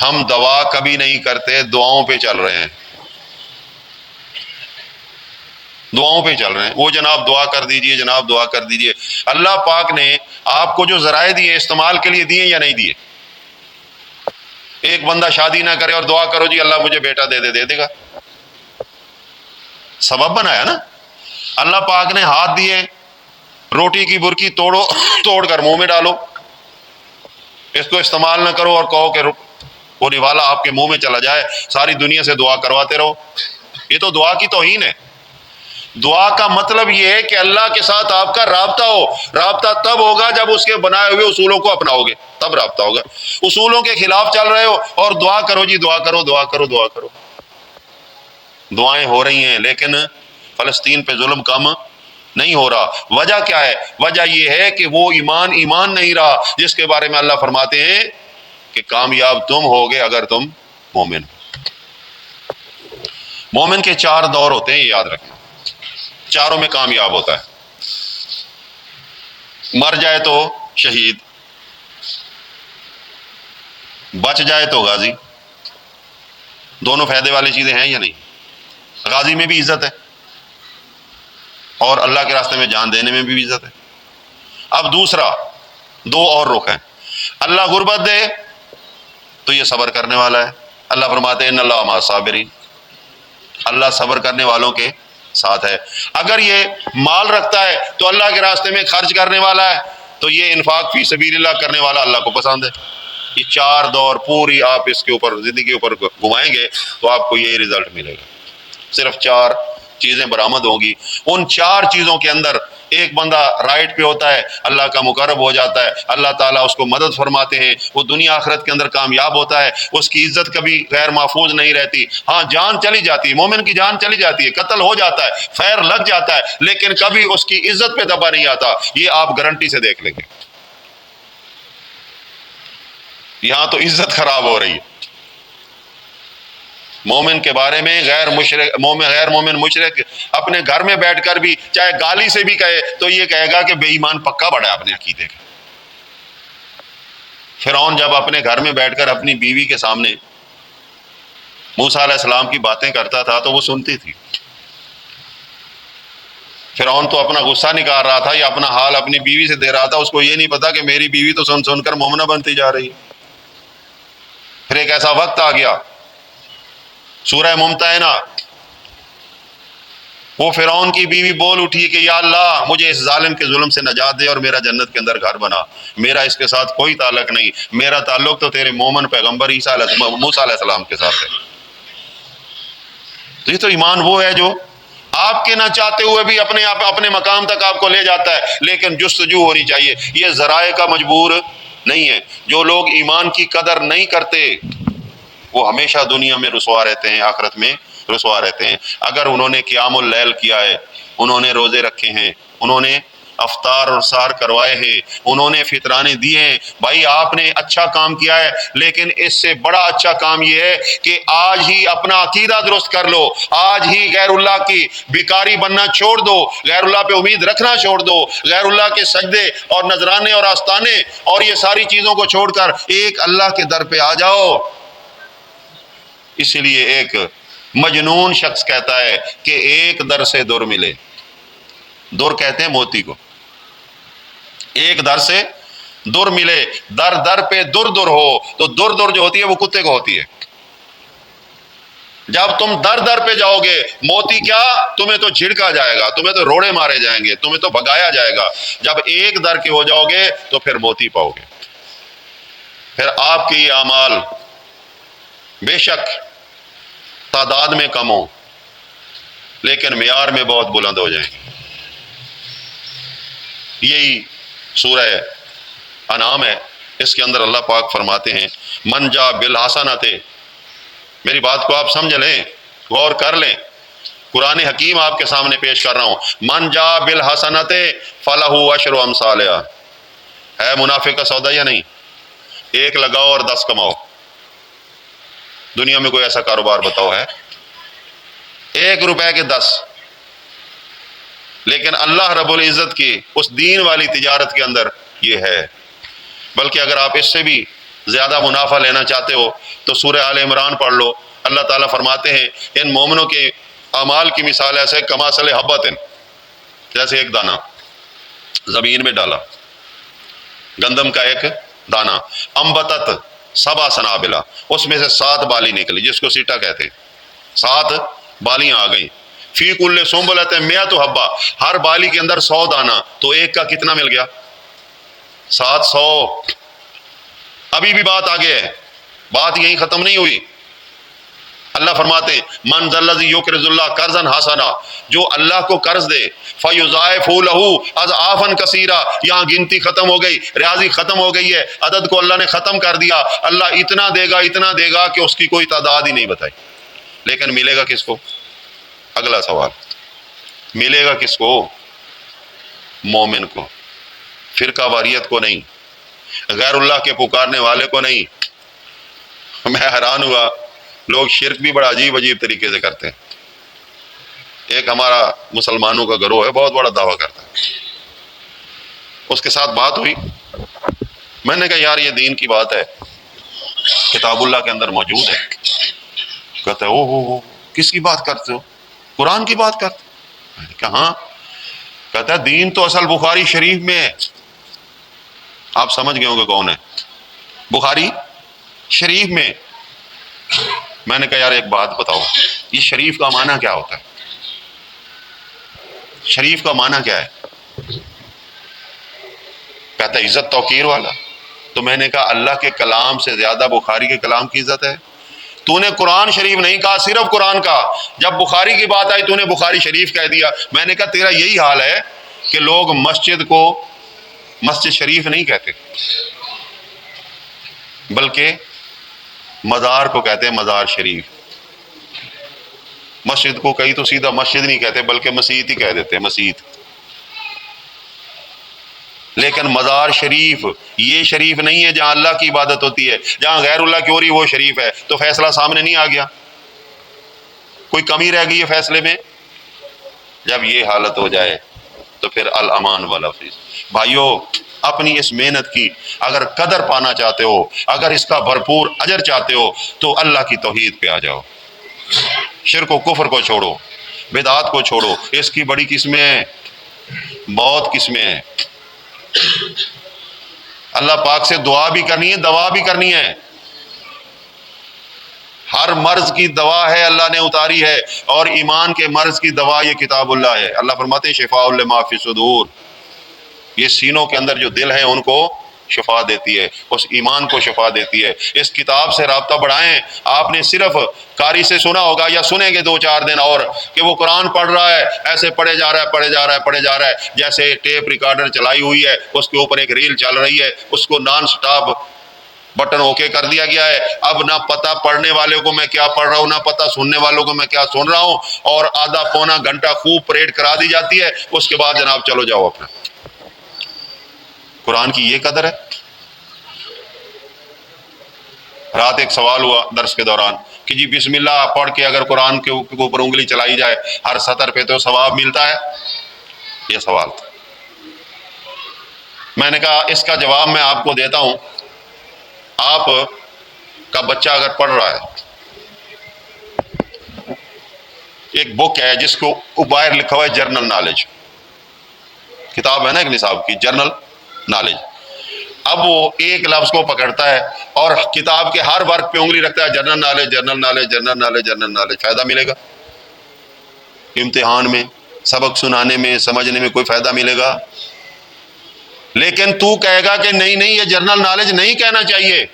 A: ہم دعا کبھی نہیں کرتے، دعاؤں پہ چل رہے ہیں، دعاؤں پہ چل رہے ہیں، وہ جناب دعا کر دیجئے، جناب دعا کر دیجئے۔ اللہ پاک نے آپ کو جو ذرائع دیے استعمال کے لیے دیے یا نہیں دیے؟ ایک بندہ شادی نہ کرے اور دعا کرو جی اللہ مجھے بیٹا دے دے گا، سبب بنایا نا۔ اللہ پاک نے ہاتھ دیے، روٹی کی برکی توڑ کر منہ میں ڈالو، اس کو استعمال نہ کرو اور کہو کہ وہ نوالا آپ کے منہ میں چلا جائے، ساری دنیا سے دعا کرواتے رہو، یہ تو دعا کی توہین ہے۔ دعا کا مطلب یہ ہے کہ اللہ کے ساتھ آپ کا رابطہ ہو، رابطہ تب ہوگا جب اس کے بنائے ہوئے اصولوں کو اپناؤ گے، تب رابطہ ہوگا۔ اصولوں کے خلاف چل رہے ہو اور دعا کرو جی دعا کرو دعا کرو دعا کرو، دعائیں ہو رہی ہیں لیکن فلسطین پہ ظلم کم نہیں ہو رہا۔ وجہ کیا ہے؟ وجہ یہ ہے کہ وہ ایمان نہیں رہا جس کے بارے میں اللہ فرماتے ہیں کہ کامیاب تم ہوگے اگر تم مومن ہو۔ مومن کے 4 دور ہوتے ہیں، یہ یاد رکھیں، چاروں میں کامیاب ہوتا ہے۔ مر جائے تو شہید، بچ جائے تو غازی۔ دونوں فائدے والی چیزیں ہیں یا نہیں؟ غازی میں بھی عزت ہے اور اللہ کے راستے میں جان دینے میں بھی عزت ہے۔ اب دوسرا 2 اور رخ ہیں۔ اللہ غربت دے تو یہ صبر کرنے والا ہے، اللہ فرماتے ہیں ان اللہ مع الصابرین، اللہ صبر کرنے والوں کے ساتھ ہے۔ اگر یہ مال رکھتا ہے تو اللہ کے راستے میں خرچ کرنے والا ہے، تو یہ انفاق فی سبیل اللہ کرنے والا اللہ کو پسند ہے۔ یہ 4 دور پوری آپ اس کے اوپر زندگی کے اوپر گھمائیں گے تو آپ کو یہی رزلٹ ملے گا۔ صرف 4 چیزیں برآمد ہوں گی، ان 4 چیزوں کے اندر ایک بندہ رائٹ پہ ہوتا ہے، اللہ کا مقرب ہو جاتا ہے، اللہ تعالیٰ اس کو مدد فرماتے ہیں، وہ دنیا آخرت کے اندر کامیاب ہوتا ہے، اس کی عزت کبھی غیر محفوظ نہیں رہتی۔ ہاں جان چلی جاتی ہے، مومن کی جان چلی جاتی ہے، قتل ہو جاتا ہے، فیر لگ جاتا ہے، لیکن کبھی اس کی عزت پہ دبا نہیں آتا۔ یہ آپ گارنٹی سے دیکھ لیں گے۔ یہاں تو عزت خراب ہو رہی ہے۔ مومن کے بارے میں غیر مومن مشرک اپنے گھر میں بیٹھ کر بھی چاہے گالی سے بھی کہے تو یہ کہے گا کہ بے ایمان پکا بڑا ہے اپنے عقیدے کا۔ فرعون جب اپنے گھر میں بیٹھ کر اپنی بیوی کے سامنے موسیٰ علیہ السلام کی باتیں کرتا تھا تو وہ سنتی تھی۔ فرعون تو اپنا غصہ نکال رہا تھا یا اپنا حال اپنی بیوی سے دے رہا تھا، اس کو یہ نہیں پتا کہ میری بیوی تو سن سن کر مومنہ بنتی جا رہی ہے۔ پھر ایک ایسا وقت آ گیا، سورہ ممتحنہ، وہ فرعون کی بیوی بول اٹھی کہ یا اللہ مجھے اس ظالم کے ظلم سے نجات دے اور میرا جنت کے اندر گھر بنا، میرا اس کے ساتھ کوئی تعلق نہیں، میرا تعلق تو تیرے مومن پیغمبر موسیٰ علیہ السلام کے ساتھ ہے۔ تو یہ تو ایمان وہ ہے جو آپ کے نہ چاہتے ہوئے بھی اپنے مقام تک آپ کو لے جاتا ہے، لیکن جستجو ہونی چاہیے، یہ ذرائع کا مجبور نہیں ہے۔ جو لوگ ایمان کی قدر نہیں کرتے وہ ہمیشہ دنیا میں رسوا رہتے ہیں، آخرت میں رسوا رہتے ہیں۔ اگر انہوں نے قیام اللیل کیا ہے، انہوں نے روزے رکھے ہیں، انہوں نے افطار اور سحر کروائے ہیں، انہوں نے فطرانے دیے ہیں، بھائی آپ نے اچھا کام کیا ہے، لیکن اس سے بڑا اچھا کام یہ ہے کہ آج ہی اپنا عقیدہ درست کر لو، آج ہی غیر اللہ کی بیکاری بننا چھوڑ دو، غیر اللہ پہ امید رکھنا چھوڑ دو، غیر اللہ کے سجدے اور نذرانے اور آستانے اور یہ ساری چیزوں کو چھوڑ کر ایک اللہ کے در پہ آ جاؤ۔ اس لیے ایک مجنون شخص کہتا ہے کہ ایک در سے در ملے، در کہتے ہیں موتی کو، ایک در سے در ملے، در در پہ در در ہو تو در در جو ہوتی ہے وہ کتے کو ہوتی ہے۔ جب تم در در پہ جاؤ گے موتی کیا تمہیں تو جھڑکا جائے گا، تمہیں تو روڑے مارے جائیں گے، تمہیں تو بھگایا جائے گا۔ جب ایک در کے ہو جاؤ گے تو پھر موتی پاؤ گے۔ پھر آپ کے یہ اعمال بے شک تعداد میں کم ہو لیکن معیار میں بہت بلند ہو جائیں گے۔ یہی سورہ انعام ہے، اس کے اندر اللہ پاک فرماتے ہیں من جا بالحسنۃ، میری بات کو آپ سمجھ لیں، غور کر لیں، قرآن حکیم آپ کے سامنے پیش کر رہا ہوں، من جا بالحسنۃ فلہ عشر امثالہا، ہے منافق کا سودا یا نہیں؟ 1 لگاؤ اور 10 کماؤ۔ دنیا میں کوئی ایسا کاروبار بتاؤ ہے؟ 1 روپے کے 10، لیکن اللہ رب العزت کی اس دین والی تجارت کے اندر یہ ہے۔ بلکہ اگر آپ اس سے بھی زیادہ منافع لینا چاہتے ہو تو سورہ آل عمران پڑھ لو، اللہ تعالیٰ فرماتے ہیں ان مومنوں کے اعمال کی مثال ایسے کماثل حبۃ، جیسے ایک دانہ زمین میں ڈالا، گندم کا ایک دانہ، انبتت 7 سنابلہ، اس میں سے 7 بالی نکلی جس کو سیٹا کہتے ہیں، 7 بالیاں آ گئیں، فی کل سنبلۃ 100 حبہ، ہر بالی کے اندر 100 دانہ، تو ایک کا کتنا مل گیا؟ 700۔ ابھی بھی بات آگے ہے، بات یہیں ختم نہیں ہوئی۔ اللہ فرماتے ہیں من ذا الذی یقرض اللہ قرضا حسنا، جو اللہ کو قرض دے فیضاعف لہ اضعافا کثیرا، یہاں گنتی ختم ہو گئی، ریاضی ختم ہو گئی ہے، عدد کو اللہ نے ختم کر دیا، اللہ اتنا دے گا کہ اس کی کوئی تعداد ہی نہیں بتائی، لیکن ملے گا کس کو؟ اگلا سوال، ملے گا کس کو؟ مومن کو، فرقہ واریت کو نہیں، غیر اللہ کے پکارنے والے کو نہیں، میں حیران ہوا، لوگ شرک بھی بڑا عجیب عجیب طریقے سے کرتے ہیں۔ ایک ہمارا مسلمانوں کا گروہ ہے، بہت بڑا دعویٰ کرتا ہے، اس کے ساتھ بات ہوئی، میں نے کہا یار یہ دین کی بات ہے، کتاب اللہ کے اندر موجود ہے۔ کہتا ہے او ہو کس کی بات کرتے ہو؟ قرآن کی بات کرتے ہو؟ میں نے کہا ہاں۔ کہتا ہے دین تو اصل بخاری شریف میں ہے۔ آپ سمجھ گئے ہوں گے کون ہے، بخاری شریف میں۔ میں نے کہا یار ایک بات بتاؤ، یہ شریف کا معنی کیا ہوتا ہے؟ شریف کا معنی کیا ہے؟ کہتا ہے عزت توقیر والا۔ تو میں نے کہا اللہ کے کلام سے زیادہ بخاری کے کلام کی عزت ہے؟ تو نے قرآن شریف نہیں کہا، صرف قرآن کہا، جب بخاری کی بات آئی تو نے بخاری شریف کہہ دیا۔ میں نے کہا تیرا یہی حال ہے کہ لوگ مسجد کو مسجد شریف نہیں کہتے، بلکہ مزار کو کہتے ہیں مزار شریف۔ مسجد کو کہیں تو سیدھا مسجد نہیں کہتے بلکہ مسجد ہی کہہ دیتے ہیں، مسجد۔ لیکن مزار شریف یہ شریف نہیں ہے جہاں اللہ کی عبادت ہوتی ہے، جہاں غیر اللہ کی ہو رہی وہ شریف ہے۔ تو فیصلہ سامنے نہیں آ گیا؟ کوئی کمی رہ گئی ہے فیصلے میں؟ جب یہ حالت ہو جائے تو پھر الامان والعفیظ۔ بھائیو اپنی اس محنت کی اگر قدر پانا چاہتے ہو، اگر اس کا بھرپور اجر چاہتے ہو تو اللہ کی توحید پہ آ جاؤ، شرک و کفر کو چھوڑو، بدعات کو چھوڑو۔ اس کی بڑی قسمیں ہیں، بہت قسمیں ہیں۔ اللہ پاک سے دعا بھی کرنی ہے، دوا بھی کرنی ہے۔ ہر مرض کی دوا ہے اللہ نے اتاری ہے، اور ایمان کے مرض کی دوا یہ کتاب اللہ ہے۔ اللہ فرماتے ہیں شفاء لما فی الصدور، یہ سینوں کے اندر جو دل ہے ان کو شفا دیتی ہے، اس ایمان کو شفا دیتی ہے۔ اس کتاب سے رابطہ بڑھائیں۔ آپ نے صرف قاری سے سنا ہوگا یا سنیں گے 2-4 دن اور کہ وہ قرآن پڑھ رہا ہے، ایسے پڑھے جا رہا ہے پڑھے جا رہا ہے پڑھے جا رہا ہے، جیسے ٹیپ ریکارڈر چلائی ہوئی ہے، اس کے اوپر ایک ریل چل رہی ہے، اس کو نان سٹاپ بٹن اوکے کر دیا گیا ہے۔ اب نہ پتہ پڑھنے والے کو میں کیا پڑھ رہا ہوں، نہ پتہ سننے والوں کو میں کیا سن رہا ہوں، اور آدھا پونا گھنٹہ خوب پریڈ کرا دی جاتی ہے، اس کے بعد جناب چلو جاؤ اپنا۔ قرآن کی یہ قدر ہے۔ رات ایک سوال ہوا درس کے دوران کہ جی بسم اللہ پڑھ کے اگر قرآن کے اوپر انگلی چلائی جائے ہر سطر پہ تو ثواب ملتا ہے؟ یہ سوال تھا۔ میں نے کہا اس کا جواب میں آپ کو دیتا ہوں۔ آپ کا بچہ اگر پڑھ رہا ہے، ایک بک ہے جس کو باہر لکھا ہوا ہے جرنل نالج، کتاب ہے نا ایک نصاب کی، جرنل نالج۔ اب وہ ایک لفظ کو پکڑتا ہے اور کتاب کے ہر ورق پہ انگلی رکھتا ہے، general knowledge general knowledge general knowledge general knowledge. فائدہ ملے گا امتحان میں، سبق سنانے میں، سمجھنے میں کوئی فائدہ ملے گا؟ لیکن تو کہے گا کہ نہیں نہیں یہ جرنل نالج نہیں کہنا چاہیے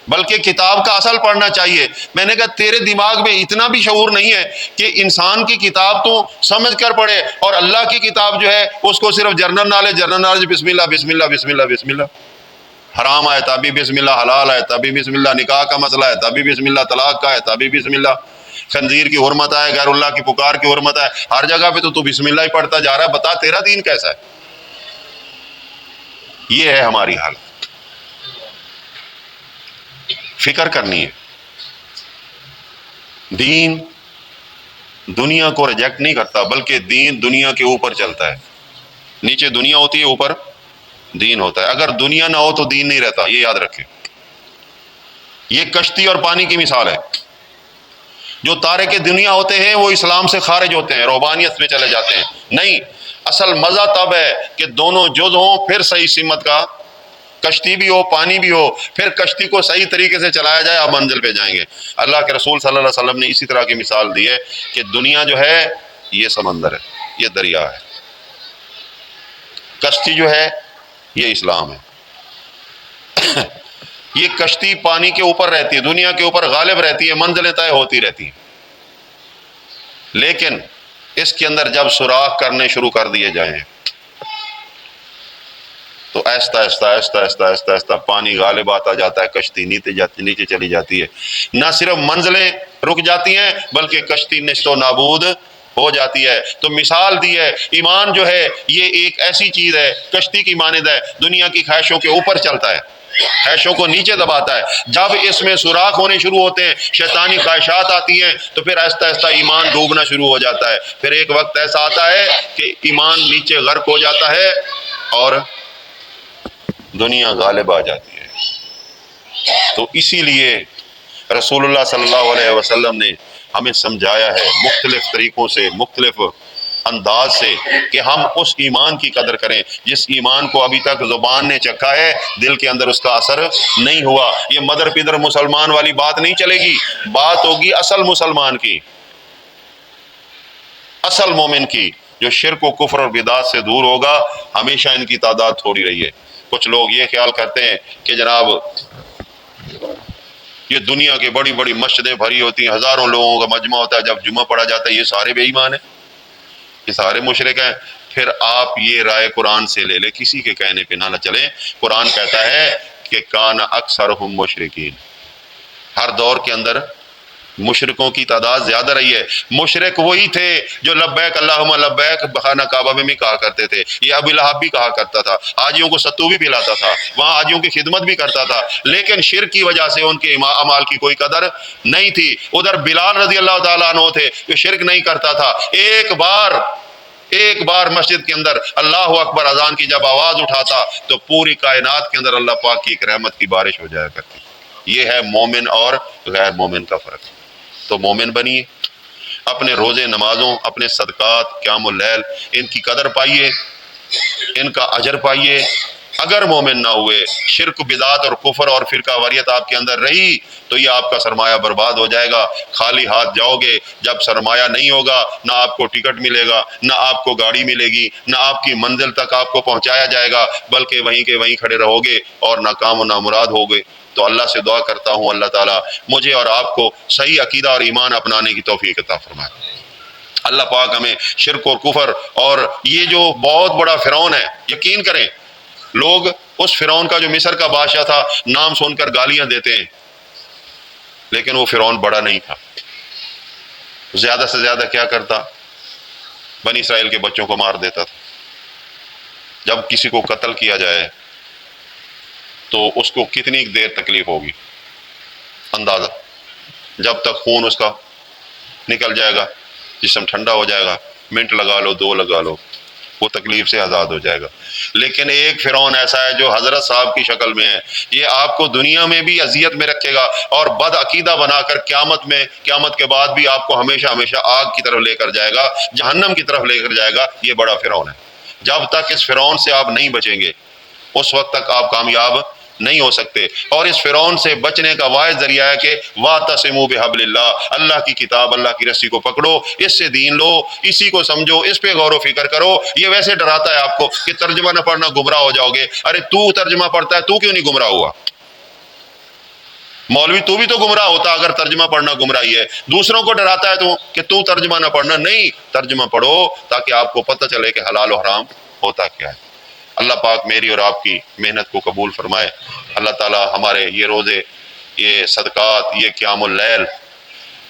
A: بلکہ کتاب کا اصل پڑھنا چاہیے۔ میں نے کہا تیرے دماغ میں اتنا بھی شعور نہیں ہے کہ انسان کی کتاب تو سمجھ کر پڑھے، اور اللہ کی کتاب جو ہے اس کو صرف جرنل نالج بسم اللہ بسم اللہ بسم اللہ بسم اللہ، حرام ہے تبھی بسم اللہ، حلال ہے تبھی بسم اللہ، نکاح کا مسئلہ ہے تبھی بسم اللہ، طلاق کا ہے تبھی بسم اللہ، خنزیر کی حرمت ہے، غیر اللہ کی پکار کی حرمت ہے، ہر جگہ پہ تو بسم اللہ ہی پڑھتا جا رہا ہے۔ بتا تیرا دین کیسا ہے؟ یہ ہے ہماری حالت۔ فکر کرنی ہے۔ دین دنیا کو ریجیکٹ نہیں کرتا بلکہ دین دنیا کے اوپر چلتا ہے۔ نیچے دنیا ہوتی ہے، اوپر دین ہوتا ہے۔ اگر دنیا نہ ہو تو دین نہیں رہتا، یہ یاد رکھیں۔ یہ کشتی اور پانی کی مثال ہے۔ جو تارے کے دنیا ہوتے ہیں وہ اسلام سے خارج ہوتے ہیں، روحانیت میں چلے جاتے ہیں۔ نہیں، اصل مزہ تب ہے کہ دونوں جز ہوں، پھر صحیح سمت کا، کشتی بھی ہو پانی بھی ہو، پھر کشتی کو صحیح طریقے سے چلایا جائے، آپ منزل پہ جائیں گے۔ اللہ کے رسول صلی اللہ علیہ وسلم نے اسی طرح کی مثال دی ہے کہ دنیا جو ہے یہ سمندر ہے، یہ دریا ہے، کشتی جو ہے یہ اسلام ہے۔ یہ کشتی پانی کے اوپر رہتی ہے، دنیا کے اوپر غالب رہتی ہے، منزلیں طے ہوتی رہتی ہیں، لیکن اس کے اندر جب سوراخ کرنے شروع کر دیے جائیں تو آہستہ آہستہ آہستہ آہستہ آہستہ آہستہ پانی غالب آتا جاتا ہے، کشتی نیچے چلی جاتی ہے۔ نہ صرف منزلیں رک جاتی ہیں بلکہ کشتی نیست و نابود ہو جاتی ہے۔ تو مثال دی ہے، ایمان جو ہے یہ ایک ایسی چیز ہے، کشتی کی مانند ہے، دنیا کی خواہشوں کے اوپر چلتا ہے، خواہشوں کو نیچے دباتا ہے۔ جب اس میں سوراخ ہونے شروع ہوتے ہیں، شیطانی خواہشات آتی ہیں، تو پھر آہستہ آہستہ ایمان ڈوبنا شروع ہو جاتا ہے۔ پھر ایک وقت ایسا آتا ہے کہ ایمان نیچے غرق ہو جاتا ہے اور دنیا غالب آ جاتی ہے۔ تو اسی لیے رسول اللہ صلی اللہ علیہ وسلم نے ہمیں سمجھایا ہے مختلف طریقوں سے، مختلف انداز سے، کہ ہم اس ایمان کی قدر کریں جس ایمان کو ابھی تک زبان نے چکھا ہے، دل کے اندر اس کا اثر نہیں ہوا۔ یہ مدر پدر مسلمان والی بات نہیں چلے گی، بات ہوگی اصل مسلمان کی، اصل مومن کی، جو شرک و کفر اور بدعت سے دور ہوگا۔ ہمیشہ ان کی تعداد تھوڑی رہی ہے۔ کچھ لوگ یہ خیال کرتے ہیں کہ جناب یہ دنیا کی بڑی بڑی مسجدیں بھری ہوتی ہیں، ہزاروں لوگوں کا مجمع ہوتا ہے، جب جمعہ پڑھا جاتا ہے یہ سارے بے ایمان ہیں، یہ سارے مشرک ہیں۔ پھر آپ یہ رائے قرآن سے لے لیں، کسی کے کہنے پہ نہ چلیں۔ قرآن کہتا ہے کہ کان اکثرہم مشرکین، ہر دور کے اندر مشرکوں کی تعداد زیادہ رہی ہے۔ مشرک وہی تھے جو لبیک اللہم لبیک خانہ کعبہ میں بھی کہا کرتے تھے، یہ ابو لہب بھی کہا کرتا تھا، حاجیوں کو ستو بھی پلاتا تھا، وہاں حاجیوں کی خدمت بھی کرتا تھا، لیکن شرک کی وجہ سے ان کے اعمال کی کوئی قدر نہیں تھی۔ ادھر بلال رضی اللہ تعالیٰ عنہ تھے جو شرک نہیں کرتا تھا، ایک بار مسجد کے اندر اللہ اکبر اذان کی جب آواز اٹھاتا تو پوری کائنات کے اندر اللہ پاک کی ایک رحمت کی بارش ہو جایا کرتی۔ یہ ہے مومن اور غیر مومن کا فرق۔ تو مومن بنیے، اپنے روزے نمازوں، اپنے صدقات، قیام اللیل، ان کی قدر پائیے، ان کا اجر پائیے۔ اگر مومن نہ ہوئے، شرک بدعت اور کفر اور فرقہ واریت آپ کے اندر رہی تو یہ آپ کا سرمایہ برباد ہو جائے گا، خالی ہاتھ جاؤ گے۔ جب سرمایہ نہیں ہوگا، نہ آپ کو ٹکٹ ملے گا، نہ آپ کو گاڑی ملے گی، نہ آپ کی منزل تک آپ کو پہنچایا جائے گا، بلکہ وہیں کے وہیں کھڑے رہو گے اور ناکام و نامراد ہوگے۔ تو اللہ سے دعا کرتا ہوں اللہ تعالیٰ مجھے اور آپ کو صحیح عقیدہ اور ایمان اپنانے کی توفیق عطا فرمائے۔ اللہ پاک ہمیں شرک اور کفر اور یہ جو بہت بڑا فرعون ہے، یقین کریں لوگ اس فرعون کا جو مصر کا بادشاہ تھا نام سن کر گالیاں دیتے ہیں، لیکن وہ فرعون بڑا نہیں تھا۔ زیادہ سے زیادہ کیا کرتا؟ بنی اسرائیل کے بچوں کو مار دیتا تھا۔ جب کسی کو قتل کیا جائے تو اس کو کتنی دیر تکلیف ہوگی اندازہ، جب تک خون اس کا نکل جائے گا، جسم ٹھنڈا ہو جائے گا، منٹ لگا لو، 2 لگا لو، وہ تکلیف سے آزاد ہو جائے گا۔ لیکن ایک فرعون ایسا ہے جو حضرت صاحب کی شکل میں ہے، یہ آپ کو دنیا میں بھی اذیت میں رکھے گا اور بد عقیدہ بنا کر قیامت کے بعد بھی آپ کو ہمیشہ ہمیشہ آگ کی طرف لے کر جائے گا، جہنم کی طرف لے کر جائے گا۔ یہ بڑا فرعون ہے۔ جب تک اس فرعون سے آپ نہیں بچیں گے اس وقت تک آپ کامیاب نہیں ہو سکتے۔ اور اس فرعون سے بچنے کا واحد ذریعہ ہے کہ وَاعْتَصِمُوا بِحَبْلِ اللَّهِ، اللہ کی کتاب، اللہ کی رسی کو پکڑو، اس سے دین لو، اسی کو سمجھو، اس پہ غور و فکر کرو۔ یہ ویسے ڈراتا ہے آپ کو کہ ترجمہ نہ پڑھنا گمراہ ہو جاؤ گے۔ ارے تو ترجمہ پڑھتا ہے، تو کیوں نہیں گمراہ ہوا؟ مولوی تو بھی تو گمراہ ہوتا اگر ترجمہ پڑھنا گمراہی ہے۔ دوسروں کو ڈراتا ہے کہ تو ترجمہ نہ پڑھنا، نہیں، ترجمہ پڑھو تاکہ آپ کو پتہ چلے کہ حلال و حرام ہوتا کیا ہے۔ اللہ پاک میری اور آپ کی محنت کو قبول فرمائے۔ اللہ تعالی ہمارے یہ روزے، یہ صدقات، یہ قیام اللیل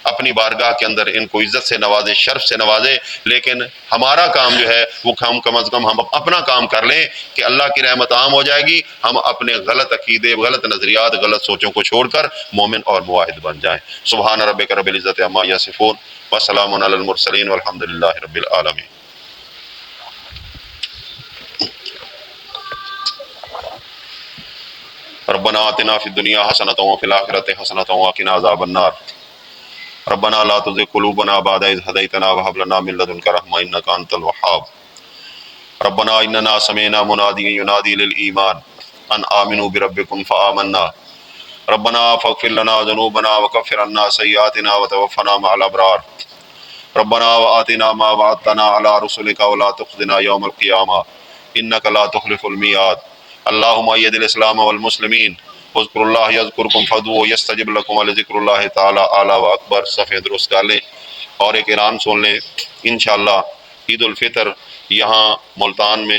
A: اپنی بارگاہ کے اندر ان کو عزت سے نوازے، شرف سے نوازے۔ لیکن ہمارا کام جو ہے وہ کم از کم ہم اپنا کام کر لیں کہ اللہ کی رحمت عام ہو جائے گی، ہم اپنے غلط عقیدے، غلط نظریات، غلط سوچوں کو چھوڑ کر مومن اور موحد بن جائیں۔ سبحان ربک رب العزت عما یصفون وسلام علی المرسلین والحمد للہ رب العالمین۔ ربنا آتنا فی الدنیا حسنۃ وفی الآخرۃ حسنۃ وقنا عذاب النار۔ ربنا لا تزغ قلوبنا بعد إذ هديتنا وهب لنا من لدنك رحمة إنك أنت الوهاب۔ ربنا إننا سمعنا مناديا ينادي للإيمان أن آمنوا بربكم فآمنا۔ ربنا فاغفر لنا ذنوبنا وكفر عنا سيئاتنا وتوفنا مع الأبرار۔ ربنا وآتنا ما وعدتنا على رسلك ولا تخزنا يوم القيامة إنك لا تخلف الميعاد۔ اللهم أيد الإسلام والمسلمين، اذکروا اللہ یذکرکم فادعوہ یستجب لکم، ولذکر اللہ تعالی اعلیٰ و اکبر۔ صفحہ درست کر لیں اور ایک اعلان سن لیں، انشاءاللہ عید الفطر یہاں ملتان میں